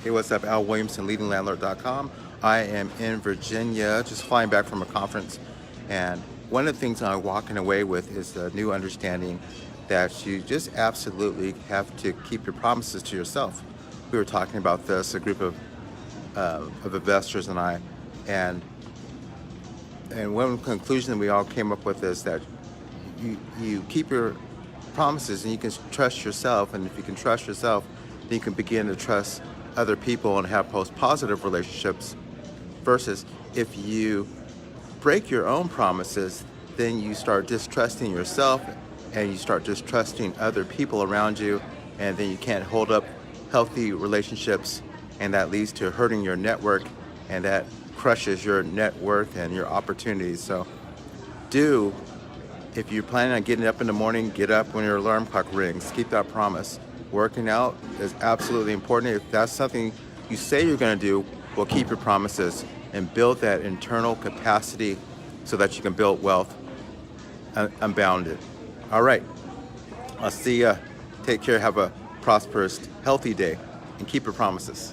Hey, what's up? Al Williamson, leadinglandlord.com. I am in Virginia, just flying back from a conference. And one of the things I'm walking away with is the new understanding that you just absolutely have to keep your promises to yourself. We were talking about this, a group of investors and I, and one conclusion that we all came up with is that you keep your promises and you can trust yourself. And if you can trust yourself, then you can begin to trust other people and have positive relationships, versus if you break your own promises, then you start distrusting yourself and you start distrusting other people around you, and then you can't hold up healthy relationships, and that leads to hurting your network, and that crushes your net worth and your opportunities. So if you're planning on getting up in the morning, get up when your alarm clock rings. Keep that promise. Working out is absolutely important. If that's something you say you're going to do, well, keep your promises and build that internal capacity so that you can build wealth unbounded. All right. I'll see ya. Take care. Have a prosperous, healthy day, and keep your promises.